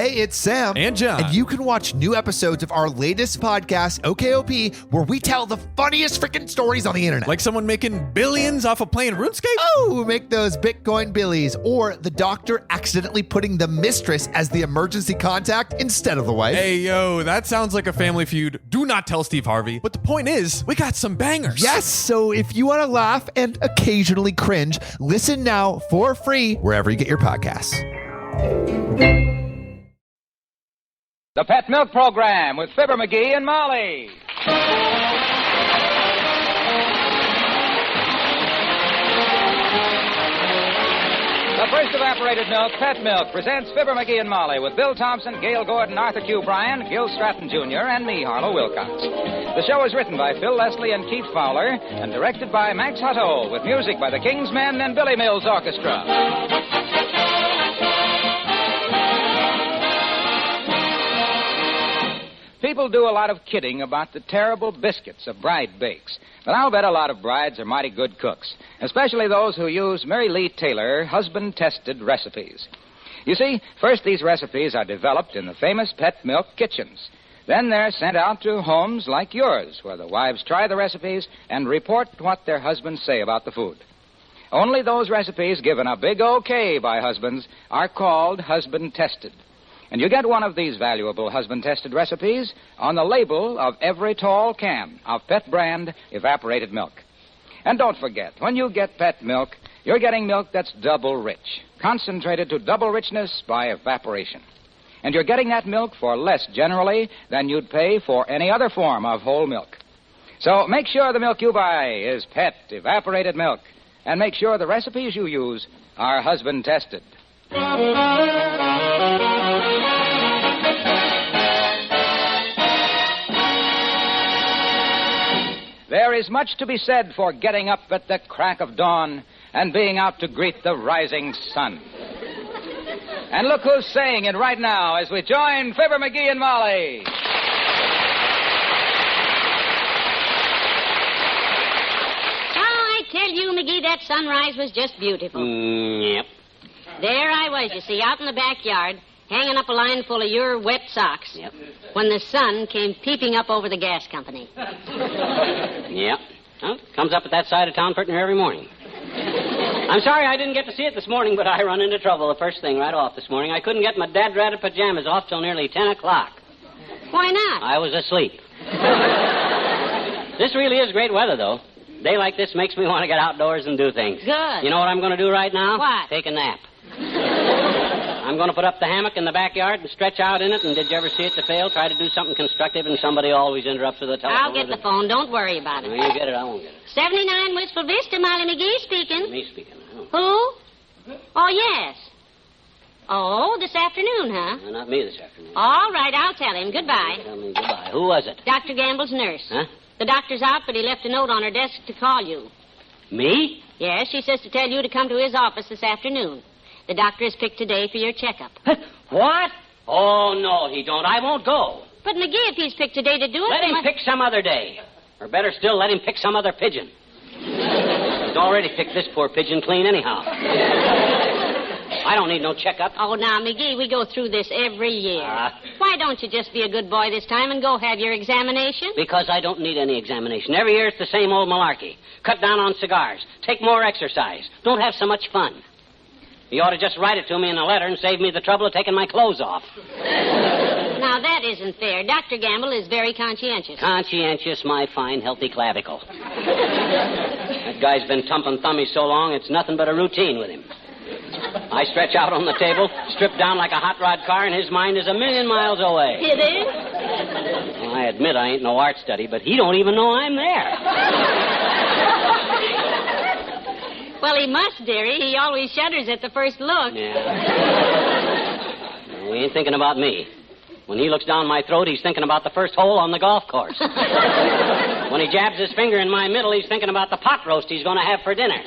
Hey, it's Sam. And John. And you can watch new episodes of our latest podcast, OKOP, where we tell the funniest freaking stories on the internet. Like someone making billions off of playing RuneScape? Oh, make those Bitcoin billies. Or the doctor accidentally putting the mistress as the emergency contact instead of the wife. Hey, yo, that sounds like a family feud. Do not tell Steve Harvey. But the point is, we got some bangers. Yes, so if you want to laugh and occasionally cringe, listen now for free wherever you get your podcasts. The Pet Milk Program with Fibber, McGee, and Molly. The first evaporated milk, Pet Milk, presents Fibber, McGee, and Molly with Bill Thompson, Gail Gordon, Arthur Q. Bryan, Gil Stratton Jr., and me, Harlow Wilcox. The show is written by Phil Leslie and Keith Fowler and directed by Max Hutto with music by the King's Men and Billy Mills Orchestra. People do a lot of kidding about the terrible biscuits a bride bakes, but I'll bet a lot of brides are mighty good cooks, especially those who use Mary Lee Taylor husband-tested recipes. You see, first these recipes are developed in the famous Pet Milk kitchens. Then they're sent out to homes like yours, where the wives try the recipes and report what their husbands say about the food. Only those recipes given a big okay by husbands are called husband-tested. And you get one of these valuable husband-tested recipes on the label of every tall can of Pet brand evaporated milk. And don't forget, when you get Pet milk, you're getting milk that's double rich, concentrated to double richness by evaporation. And you're getting that milk for less generally than you'd pay for any other form of whole milk. So make sure the milk you buy is Pet evaporated milk, and make sure the recipes you use are husband-tested. There is much to be said for getting up at the crack of dawn and being out to greet the rising sun. And look who's saying it right now as we join Fibber, McGee, and Molly. I tell you, McGee, that sunrise was just beautiful. Yep. There I was, you see, out in the backyard, hanging up a line full of your wet socks. Yep. When the sun came peeping up over the gas company. Yep. Well, comes up at that side of town pretty near every morning. I'm sorry I didn't get to see it this morning, but I run into trouble the first thing right off this morning. I couldn't get my dad-ratted pajamas off till nearly 10 o'clock. Why not? I was asleep. This really is great weather, though. Day like this makes me want to get outdoors and do things. Good. You know what I'm going to do right now? What? Take a nap. I'm going to put up the hammock in the backyard and stretch out in it, and did you ever see it to fail? Try to do something constructive, and somebody always interrupts with the telephone. I'll get the phone. Don't worry about it. No, you get it. I won't get it. 79 Wistful Vista, Molly McGee speaking. Me speaking. Who? Oh, yes. Oh, this afternoon, huh? No, not me this afternoon. All right, I'll tell him. Goodbye. Tell me goodbye. Who was it? Dr. Gamble's nurse. Huh? The doctor's out, but he left a note on her desk to call you. Me? Yes, she says to tell you to come to his office this afternoon. The doctor has picked today for your checkup. What? Oh, no, he don't. I won't go. But, McGee, if he's picked today to do it... Let him pick some other day. Or better still, let him pick some other pigeon. He's already picked this poor pigeon clean anyhow. I don't need no checkup. Oh, now, McGee, we go through this every year. Why don't you just be a good boy this time and go have your examination? Because I don't need any examination. Every year it's the same old malarkey. Cut down on cigars. Take more exercise. Don't have so much fun. You ought to just write it to me in a letter and save me the trouble of taking my clothes off. Now, that isn't fair. Dr. Gamble is very conscientious. Conscientious, my fine, healthy clavicle. That guy's been tumping thummies so long, it's nothing but a routine with him. I stretch out on the table, strip down like a hot rod car, and his mind is a million miles away. It is? Well, I admit I ain't no art study, but he don't even know I'm there. Well, he must, dearie. He always shudders at the first look. Yeah. Well, he ain't thinking about me. When he looks down my throat, he's thinking about the first hole on the golf course. When he jabs his finger in my middle, he's thinking about the pot roast he's going to have for dinner.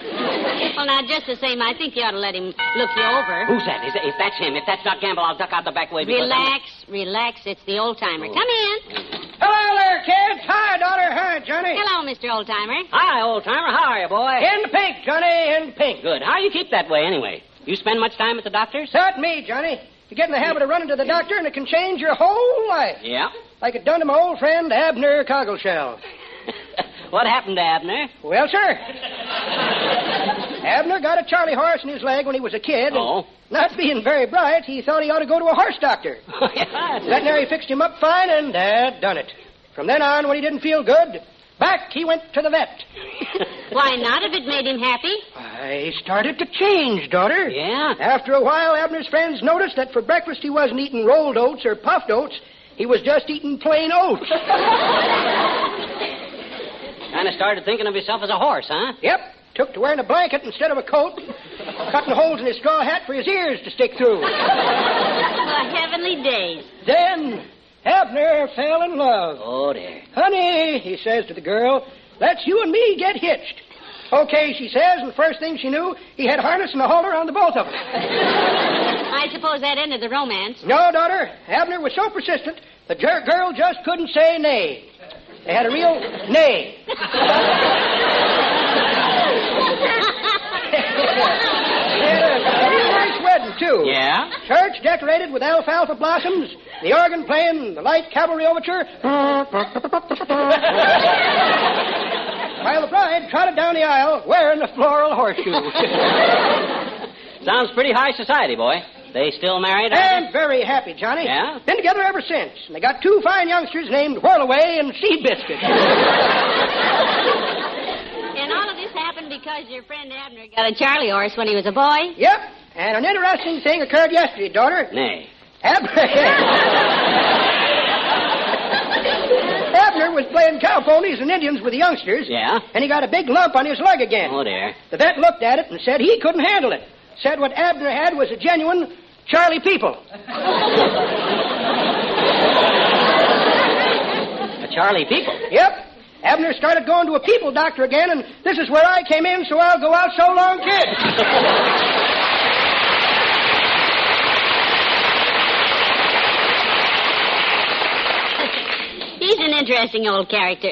Well, now, just the same, I think you ought to let him look you over. Who's that? If that's him, if that's not Gamble, I'll duck out the back way. Relax. It's the old-timer. Oh. Come in. Hello there, kids. Hi, daughter. Hi, Johnny. Hello, Mr. Old-timer. Hi, old-timer. How are you, boy? In pink, Johnny, in pink. Good. How you keep that way, anyway? You spend much time at the doctor's? Not me, Johnny. You get in the habit of running to the doctor, and it can change your whole life. Yeah? Like it done to my old friend Abner Coggleshell. What happened to Abner? Well, sir, Abner got a Charlie horse in his leg when he was a kid. Oh? And not being very bright, he thought he ought to go to a horse doctor. Yeah. Veterinary fixed him up fine, and Dad done it. From then on, when he didn't feel good, back he went to the vet. Why not, if it made him happy? I started to change, daughter. Yeah? After a while, Abner's friends noticed that for breakfast he wasn't eating rolled oats or puffed oats. He was just eating plain oats. Kind of started thinking of himself as a horse, huh? Yep. Took to wearing a blanket instead of a coat. Cutting holes in his straw hat for his ears to stick through. Oh, heavenly days. Then Abner fell in love. Oh, dear. Honey, he says to the girl, let's you and me get hitched. Okay, she says, and the first thing she knew, he had harness and a halter on the both of them. I suppose that ended the romance. No, daughter. Abner was so persistent, the girl just couldn't say nay. They had a real nay. They had a real nice wedding, too. Yeah? Church decorated with alfalfa blossoms, the organ playing the light cavalry overture. While the bride trotted down the aisle wearing a floral horseshoe. Sounds pretty high society, boy. They still married? And very happy, Johnny. Yeah? Been together ever since. And they got 2 fine youngsters named Whirlaway and Seabiscuit. And all of this happened because your friend Abner got a Charlie horse when he was a boy? Yep. And an interesting thing occurred yesterday, daughter. Nay. Abner was playing cow ponies and Indians with the youngsters. Yeah? And he got a big lump on his leg again. Oh, dear. The vet looked at it and said he couldn't handle it. Said what Abner had was a genuine Charlie People. A Charlie People? Yep. Abner started going to a people doctor again, and this is where I came in, so I'll go out so long, kid. He's an interesting old character.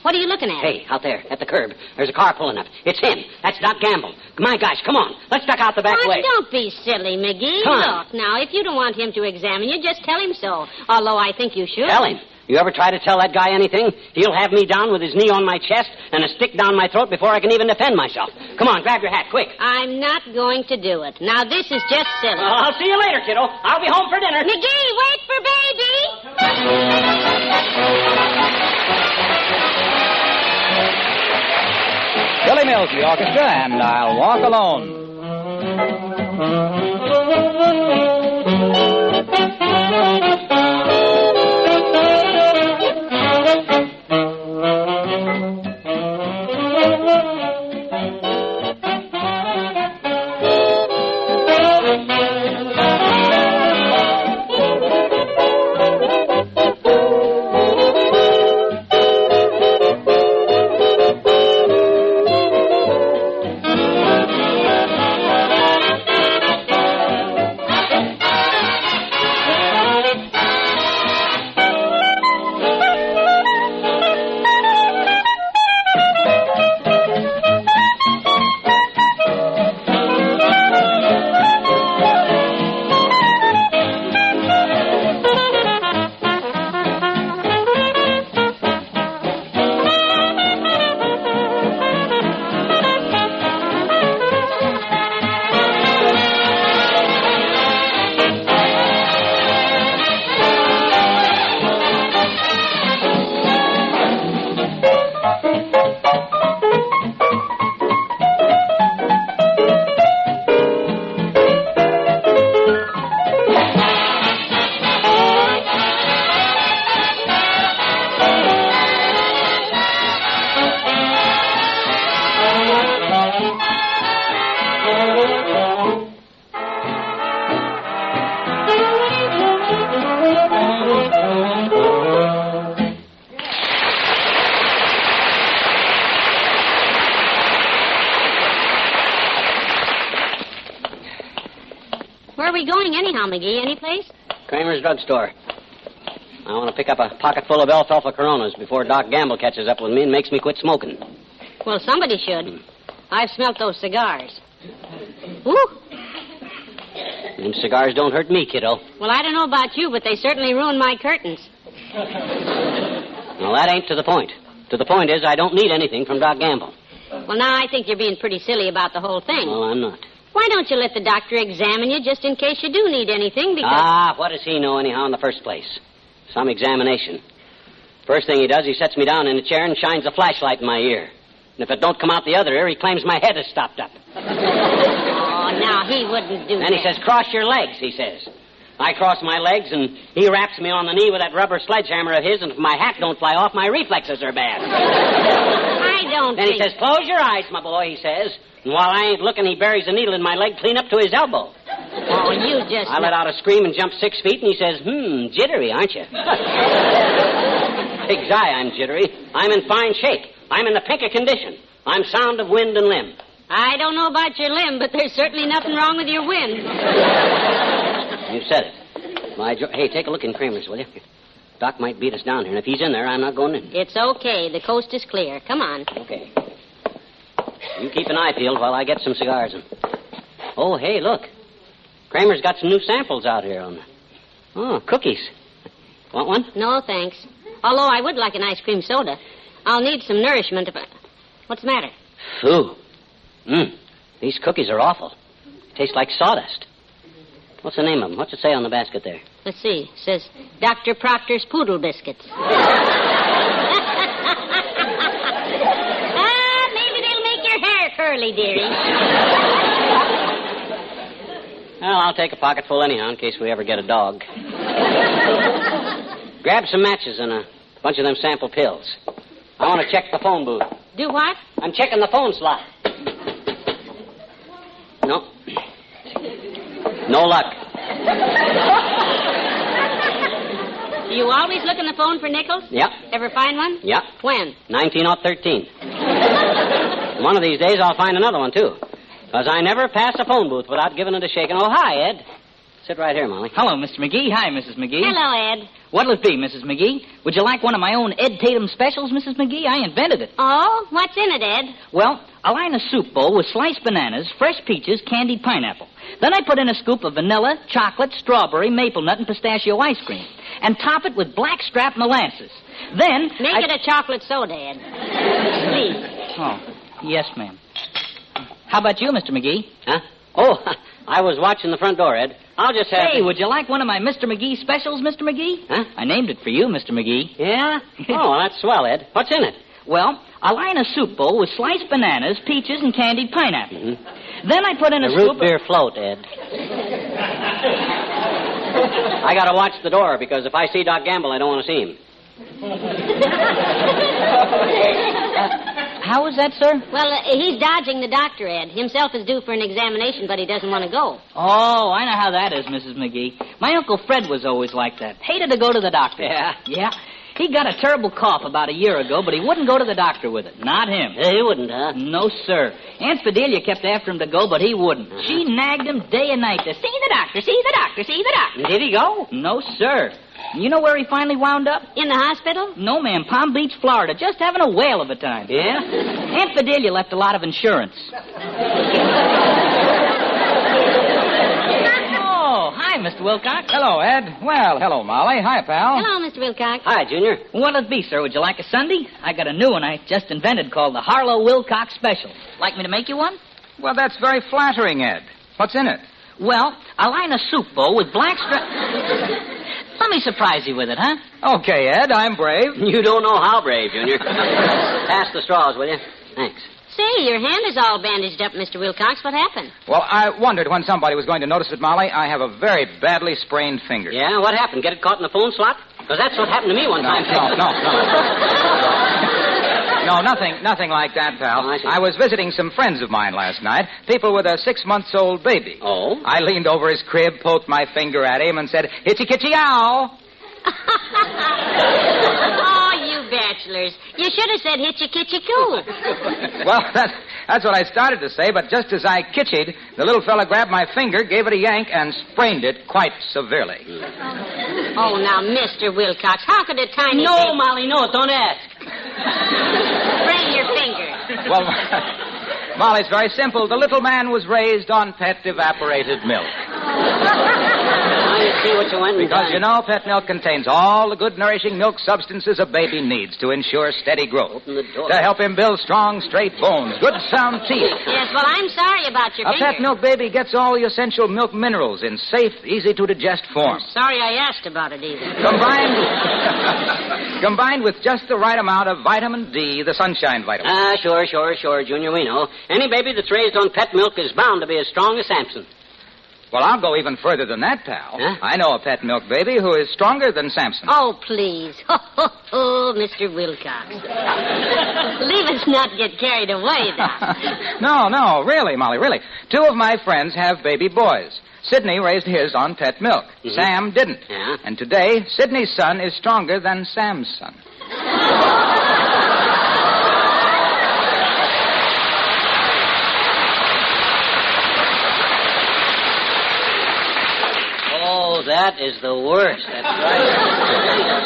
What are you looking at? Hey, out there, at the curb. There's a car pulling up. It's him. That's Doc Gamble. My gosh, come on. Let's duck out the back way. Don't be silly, McGee. Come on. Look, now, if you don't want him to examine you, just tell him so. Although I think you should. Tell him. You ever try to tell that guy anything? He'll have me down with his knee on my chest and a stick down my throat before I can even defend myself. Come on, grab your hat, quick. I'm not going to do it. Now, this is just silly. I'll see you later, kiddo. I'll be home for dinner. McGee, wait for baby! Billy Mills, the orchestra, and I'll Walk Alone. Where are we going anyhow, McGee? Any place? Kramer's drugstore. I want to pick up a pocket full of alfalfa Coronas before Doc Gamble catches up with me and makes me quit smoking. Well, somebody should. I've smelt those cigars. Woo! Them cigars don't hurt me, kiddo. Well, I don't know about you, but they certainly ruined my curtains. Well, that ain't to the point. To the point is I don't need anything from Doc Gamble. Well, now I think you're being pretty silly about the whole thing. Oh, I'm not. Why don't you let the doctor examine you just in case you do need anything, because... Ah, what does he know anyhow in the first place? Some examination. First thing he does, he sets me down in a chair and shines a flashlight in my ear. And if it don't come out the other ear, he claims my head is stopped up. Oh, now, he wouldn't do that. Then he says, cross your legs, he says. I cross my legs, and he raps me on the knee with that rubber sledgehammer of his, and if my hat don't fly off, my reflexes are bad. I don't Then he says, close your eyes, my boy, he says. And while I ain't looking, he buries a needle in my leg clean up to his elbow. Oh, you just... I let out a scream and jumped 6 feet, and he says, jittery, aren't you? Pig's eye, I'm jittery. I'm in fine shape. I'm in the pink of condition. I'm sound of wind and limb. I don't know about your limb, but there's certainly nothing wrong with your wind. You said it. Hey, take a look in Kramer's, will you? Doc might beat us down here, and if he's in there, I'm not going in. It's okay. The coast is clear. Come on. Okay. You keep an eye peeled while I get some cigars in. Oh, hey, look. Kramer's got some new samples out here on... Oh, cookies. Want one? No, thanks. Although I would like an ice cream soda. I'll need some nourishment if I... What's the matter? Phew. These cookies are awful. Taste like sawdust. What's the name of them? What's it say on the basket there? Let's see. It says Dr. Proctor's Poodle Biscuits. Maybe they'll make your hair curly, dearie. Well, I'll take a pocketful anyhow in case we ever get a dog. Grab some matches and a bunch of them sample pills. I want to check the phone booth. Do what? I'm checking the phone slot. No. No luck. Do you always look in the phone for nickels? Yep. Ever find one? Yep. When? 1913. One of these days I'll find another one, too. Because I never pass a phone booth without giving it a shake. And, oh, hi, Ed. Sit right here, Molly. Hello, Mr. McGee. Hi, Mrs. McGee. Hello, Ed. What'll it be, Mrs. McGee? Would you like one of my own Ed Tatum specials, Mrs. McGee? I invented it. Oh, what's in it, Ed? Well, I line a soup bowl with sliced bananas, fresh peaches, candied pineapple. Then I put in a scoop of vanilla, chocolate, strawberry, maple nut, and pistachio ice cream. And top it with blackstrap molasses. Then Make it a chocolate soda, Ed. Please. Oh, yes, ma'am. How about you, Mr. McGee? Huh? Oh, I was watching the front door, Ed. I'll just have... Hey, would you like one of my Mr. McGee specials, Mr. McGee? Huh? I named it for you, Mr. McGee. Yeah? Oh, well, that's swell, Ed. What's in it? Well, I line a soup bowl with sliced bananas, peaches, and candied pineapple. Mm-hmm. Then I put in a root scoop beer float, Ed. I gotta watch the door, because if I see Doc Gamble, I don't want to see him. How is that, sir? Well, he's dodging the doctor, Ed. Himself is due for an examination, but he doesn't want to go. Oh, I know how that is, Mrs. McGee. My Uncle Fred was always like that. Hated to go to the doctor. Yeah? Yeah. He got a terrible cough about a year ago, but he wouldn't go to the doctor with it. Not him. He wouldn't, huh? No, sir. Aunt Fidelia kept after him to go, but he wouldn't. Uh-huh. She nagged him day and night to see the doctor, see the doctor, see the doctor. Did he go? No, sir. You know where he finally wound up? In the hospital? No, ma'am. Palm Beach, Florida. Just having a whale of a time. Yeah? Aunt Fidelia left a lot of insurance. Oh, hi, Mr. Wilcox. Hello, Ed. Well, hello, Molly. Hi, pal. Hello, Mr. Wilcox. Hi, Junior. What'll it be, sir? Would you like a Sunday? I got a new one I just invented called the Harlow Wilcox Special. Like me to make you one? Well, that's very flattering, Ed. What's in it? Well, I line a soup bowl with black Let me surprise you with it, huh? Okay, Ed, I'm brave. You don't know how brave, Junior. Pass the straws, will you? Thanks. Say, your hand is all bandaged up, Mr. Wilcox. What happened? Well, I wondered when somebody was going to notice it, Molly. I have a very badly sprained finger. Yeah, what happened? Get it caught in the phone slot? Because that's what happened to me one time. No, nothing like that, pal. Oh, I see. I was visiting some friends of mine last night, people with a 6-month-old baby. Oh? I leaned over his crib, poked my finger at him, and said, "Hitchy kitchy ow." Oh, you bachelors. You should have said hitchy kitchy coo. Well, that's what I started to say, but just as I kitchied, the little fella grabbed my finger, gave it a yank, and sprained it quite severely. Oh, now, Mr. Wilcox, how could a tiny No, baby... Molly, no, don't ask. Sprain your finger? Well, Molly, it's very simple. The little man was raised on pet evaporated milk. Now you see what you went and Because, done. you know, pet milk contains all the good, nourishing milk substances a baby needs to ensure steady growth. Open the door. To help him build strong, straight bones, good, sound teeth. Yes, well, I'm sorry about your A finger. pet milk baby gets all the essential milk minerals in safe, easy-to-digest form. Sorry I asked about it either. Combined with just the right amount of vitamin D, the sunshine vitamin. Sure, Junior, we know. Any baby that's raised on pet milk is bound to be as strong as Samson. Well, I'll go even further than that, pal. Huh? I know a pet milk baby who is stronger than Samson. Oh, please. Oh, Mr. Wilcox. Leave us not get carried away, Doc. No, really, Molly, really. 2 of my friends have baby boys. Sidney raised his on pet milk. Mm-hmm. Sam didn't. Yeah? And today, Sidney's son is stronger than Sam's son. Oh, that is the worst. That's right.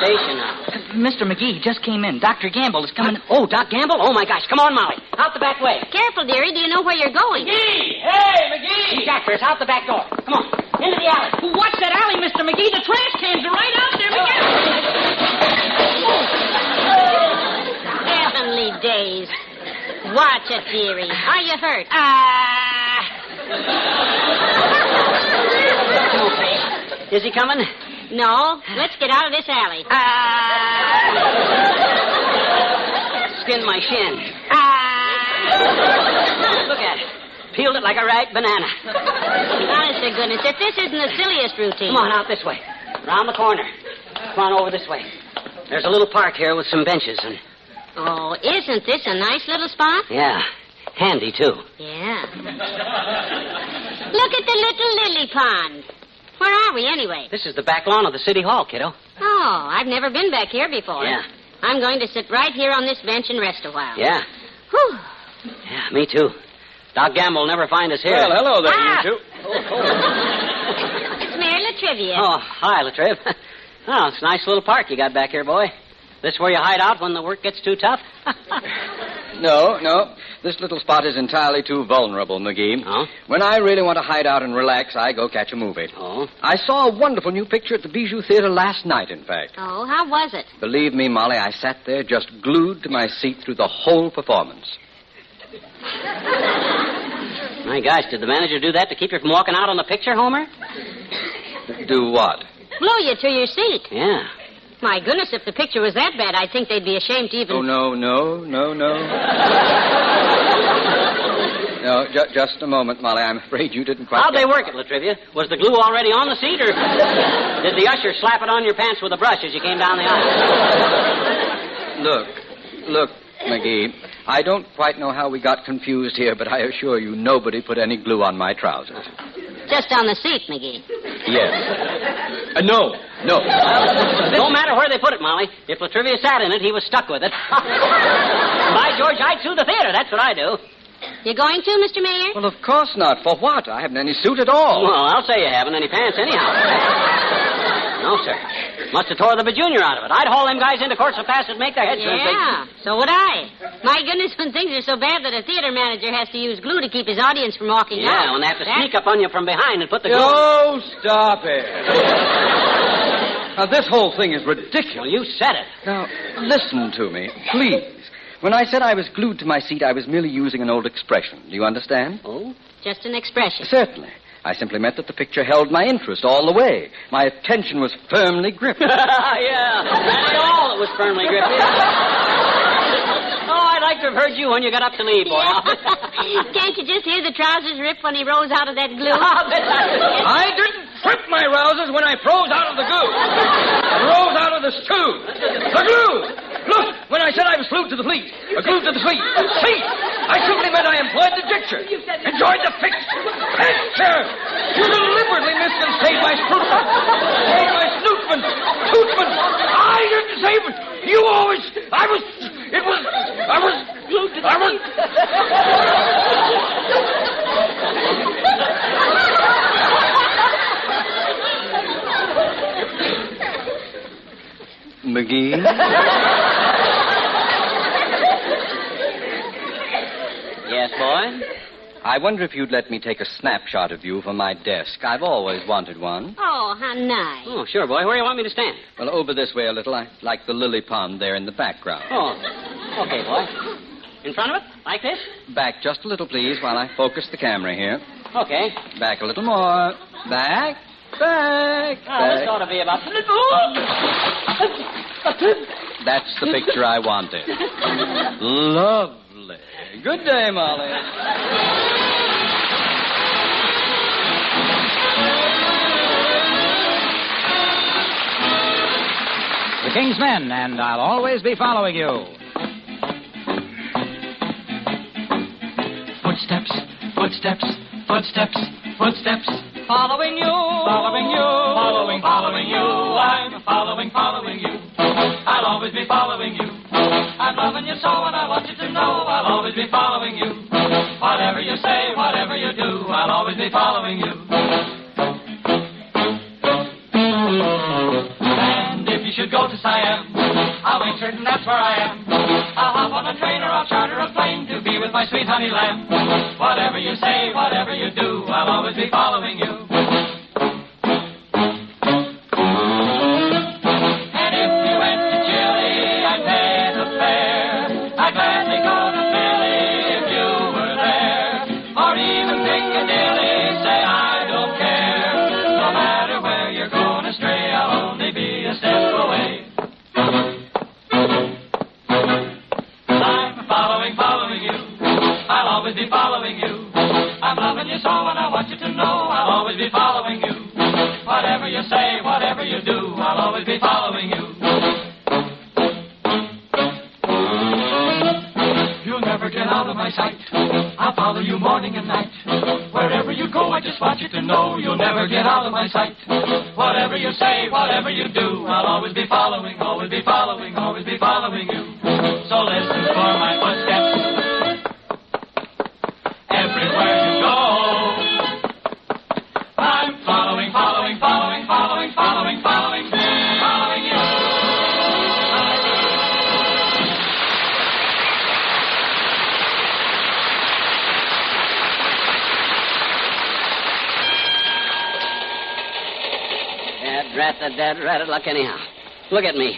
Station house. Mr. McGee just came in. Dr. Gamble is coming. Oh, Doc Gamble? Oh, my gosh. Come on, Molly. Out the back way. Careful, dearie. Do you know where you're going? McGee! Hey, McGee! Jackers, out the back door. Come on. Into the alley. Watch that alley, Mr. McGee. The trash cans are right out there. Heavenly days. Watch it, dearie. Are you hurt? Okay. Is he coming? No. Let's get out of this alley. Skin my shin. Look at it. Peeled it like a ripe banana. Honest to goodness, if this isn't the silliest routine. Come on, out this way. Round the corner. Come on over this way. There's a little park here with some benches and... Oh, isn't this a nice little spot? Yeah. Handy, too. Yeah. Look at the little lily pond. Where are we, anyway? This is the back lawn of the city hall, kiddo. Oh, I've never been back here before. Yeah. I'm going to sit right here on this bench and rest a while. Yeah. Whew. Yeah, me too. Doc Gamble will never find us here. Well, hello there, you two. It's Mary Latrivia. Oh, hi, Latriv. Oh, it's a nice little park you got back here, boy. This where you hide out when the work gets too tough? No. This little spot is entirely too vulnerable, McGee. Oh? When I really want to hide out and relax, I go catch a movie. Oh? I saw a wonderful new picture at the Bijou Theater last night, in fact. Oh, how was it? Believe me, Molly, I sat there just glued to my seat through the whole performance. My gosh, did the manager do that to keep you from walking out on the picture, Homer? Do what? Glue you to your seat. Yeah. My goodness, if the picture was that bad, I'd think they'd be ashamed to even... Oh, no. No, just a moment, Molly. I'm afraid you didn't quite... How'd they work it, Latrivia? Was the glue already on the seat, or did the usher slap it on your pants with a brush as you came down the aisle? Look, McGee, I don't quite know how we got confused here, but I assure you nobody put any glue on my trousers. Just on the seat, McGee. Yes. No. No matter where they put it, Molly. If Latrivia sat in it, he was stuck with it. By George, I'd sue the theater. That's what I do. You going to, Mr. Mayor? Well, of course not. For what? I haven't any suit at all. Well, I'll say you haven't any pants anyhow. No, sir. Must have tore the bajunior out of it. I'd haul them guys into court so fast it'd make their heads turn big. Yeah, so would I. My goodness, when things are so bad that a theater manager has to use glue to keep his audience from walking out. Yeah, when they have to sneak up on you from behind and put the glue... Oh, stop it. Now, this whole thing is ridiculous. Well, you said it. Now, listen to me, please. When I said I was glued to my seat, I was merely using an old expression. Do you understand? Oh? Just an expression. Certainly. I simply meant that the picture held my interest all the way. My attention was firmly gripped. Yeah, that ain't all that was firmly gripped. Oh, I'd like to have heard you when you got up to leave, boy. Yeah. Can't you just hear the trousers rip when he rose out of that glue? I didn't rip my trousers when I froze out of the glue. I rose out of the stew. The glue! Look, when I said I was glued to the fleet, glued to the seat. I simply meant I employed the picture. Enjoyed the picture. You deliberately misconceived my scrutiny. My snootman. Tootman. I didn't say it. You always... I was glued to the seat. McGee? Yes, boy? I wonder if you'd let me take a snapshot of you from my desk. I've always wanted one. Oh, how nice. Oh, sure, boy. Where do you want me to stand? Well, over this way a little. I like the lily pond there in the background. Oh, okay, boy. In front of it? Like this? Back just a little, please, while I focus the camera here. Okay. Back a little more. Back. Back. Oh, this ought to be about... That's the picture I wanted. Lovely. Good day, Molly. The King's Men, and I'll always be following you. Footsteps, footsteps, footsteps, footsteps. Following you, following you, following you. I'm following you. I'll always be following you. I'm loving you so, and I want you to know I'll always be following you. Whatever you say, whatever you do, I'll always be following you. And if you should go to Siam, I'll make certain that's where I am. I'll hop on a train or I'll charter a plane to be with my sweet honey lamb. Whatever you say, whatever you do, I'll always be following you. And if you went to Chile, I'd pay the fare. I'd gladly go to Philly if you were there. Or even Piccadilly, say I don't care. No matter where you're going astray, I'll only be a step away. Following you. I'll always be following you. I'm loving you so, and I want you to know I'll always be following you. Whatever you say, whatever you do, I'll always be following you. You'll never get out of my sight. I'll follow you morning and night. Wherever you go, I just want you to know you'll never get out of my sight. Whatever you say, whatever you do, I'll always be following, always be following, always be following you. So listen for my footsteps. Everywhere you go, I'm following you. Dead rat luck anyhow. Look at me.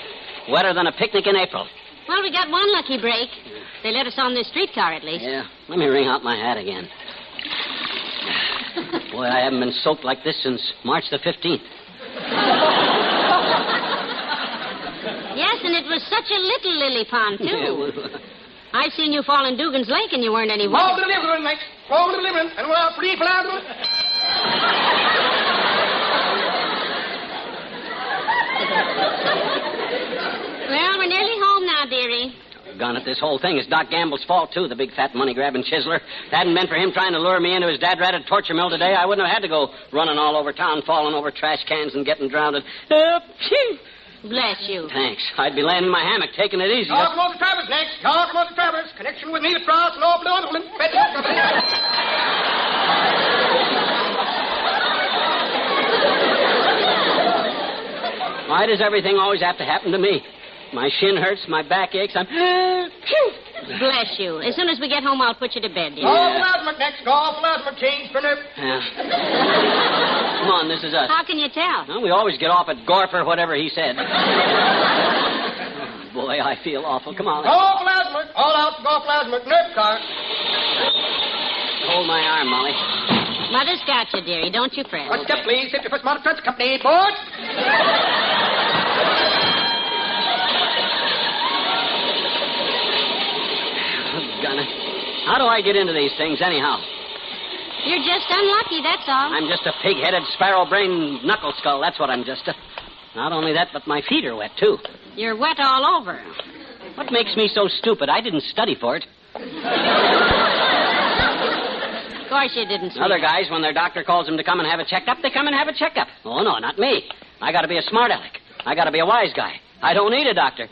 Wetter than a picnic in April. Well, we got one lucky break. They let us on this streetcar, at least. Yeah. Let me wring out my hat again. Boy, I haven't been soaked like this since March the 15th. Yes, and it was such a little lily pond, too. Yeah, well, I seen you fall in Dugan's Lake, and you weren't any Roll worse. the deliverance, mate. Roll the deliverance, and we're free for out. Well, we're nearly home now, dearie. Gone at this whole thing. It's Doc Gamble's fault, too, the big fat money-grabbing chiseler. If it hadn't been for him trying to lure me into his dad-ratted torture mill today, I wouldn't have had to go running all over town, falling over trash cans and getting drowned. Bless you. Thanks. I'd be laying in my hammock, taking it easy. Talk about the Travers next. Talk about the Travers. Connection with Neil Frost and all Blue Underwood. Why does everything always have to happen to me? My shin hurts, my back aches, I'm... Bless you. As soon as we get home, I'll put you to bed, dear. Golf plasma next. Golf plasma change for nerve. Yeah. Come on, this is us. How can you tell? Well, we always get off at Gorfer, whatever he said. Oh, boy, I feel awful. Come on. Golf plasma. All out golf plasma nerve car. Hold my arm, Molly. Mother's got you, dearie. Don't you fret. One step, please. 51st Motor Trust Company, board. How do I get into these things, anyhow? You're just unlucky, that's all. I'm just a pig-headed, sparrow-brained knuckle skull. That's what I'm just. Not only that, but my feet are wet, too. You're wet all over. What makes me so stupid? I didn't study for it. Of course you didn't, sweetheart. Other guys, when their doctor calls them to come and have a checkup, they come and have a checkup. Oh, no, not me. I got to be a smart aleck. I got to be a wise guy. I don't need a doctor.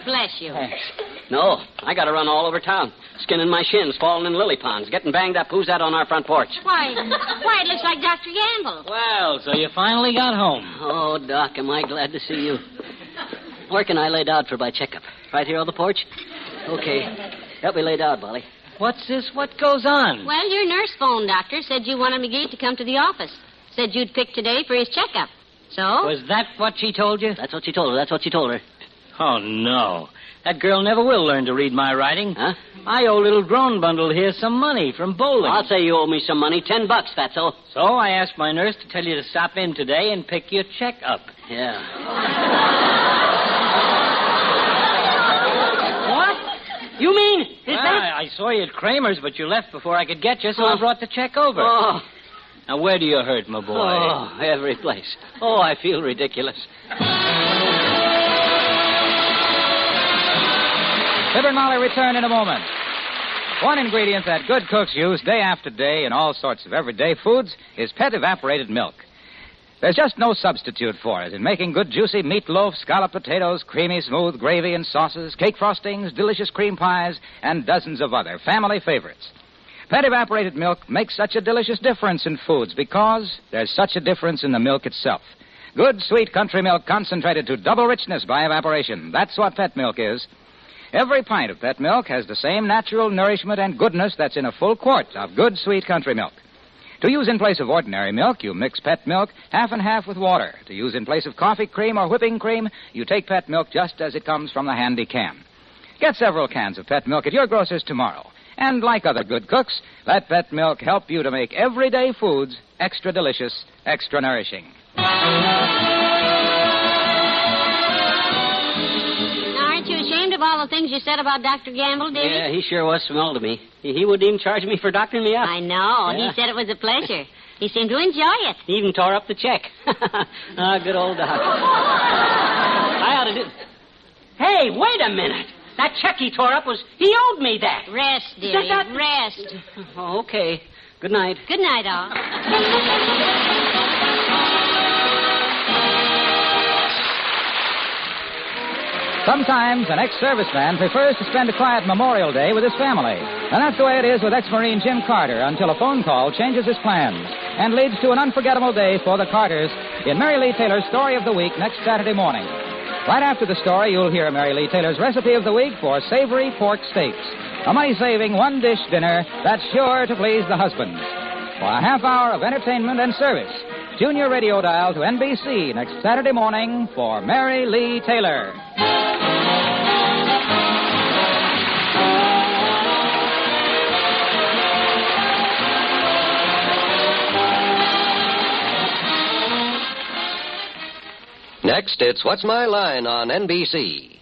Bless you. Thanks. No, I got to run all over town, skinning my shins, falling in lily ponds, getting banged up. Who's that on our front porch? Why, it looks like Dr. Gamble. Well, so you finally got home. Oh, Doc, am I glad to see you. Where can I lay down for my checkup? Right here on the porch? Okay. Help me lay down, Molly. What's this? What goes on? Well, your nurse phoned, Doctor. Said you wanted McGee to come to the office. Said you'd pick today for his checkup. So? Was that what she told you? That's what she told her. Oh, no. That girl never will learn to read my writing. Huh? I owe little grown bundle here some money from bowling. I'll say you owe me some money, $10, Fatso. So I asked my nurse to tell you to stop in today and pick your check up. Yeah. What? You mean? I saw you at Kramer's, but you left before I could get you, so I brought the check over. Oh. Now, where do you hurt, my boy? Oh, every place. Oh, I feel ridiculous. Fibber and Molly return in a moment. One ingredient that good cooks use day after day in all sorts of everyday foods is pet evaporated milk. There's just no substitute for it in making good juicy meatloaf, scalloped potatoes, creamy smooth gravy and sauces, cake frostings, delicious cream pies, and dozens of other family favorites. Pet evaporated milk makes such a delicious difference in foods because there's such a difference in the milk itself. Good, sweet country milk concentrated to double richness by evaporation. That's what pet milk is. Every pint of pet milk has the same natural nourishment and goodness that's in a full quart of good, sweet country milk. To use in place of ordinary milk, you mix pet milk half and half with water. To use in place of coffee cream or whipping cream, you take pet milk just as it comes from the handy can. Get several cans of pet milk at your grocer's tomorrow. And like other good cooks, let pet milk help you to make everyday foods extra delicious, extra nourishing. Aren't you ashamed of all the things you said about Dr. Gamble, Davy? Yeah, he sure was small to me. He wouldn't even charge me for doctoring me up. I know. Yeah. He said it was a pleasure. He seemed to enjoy it. He even tore up the check. Good old doc. I ought to do... Hey, wait a minute. That check he tore up he owed me that. Rest, dearie. Rest. Oh, okay. Good night. Good night, all. Sometimes an ex-serviceman prefers to spend a quiet Memorial Day with his family. And that's the way it is with ex-Marine Jim Carter until a phone call changes his plans and leads to an unforgettable day for the Carters in Mary Lee Taylor's Story of the Week next Saturday morning. Right after the story, you'll hear Mary Lee Taylor's recipe of the week for savory pork steaks, a money-saving one-dish dinner that's sure to please the husbands. For a half hour of entertainment and service, tune your radio dial to NBC next Saturday morning for Mary Lee Taylor. Next, it's What's My Line on NBC.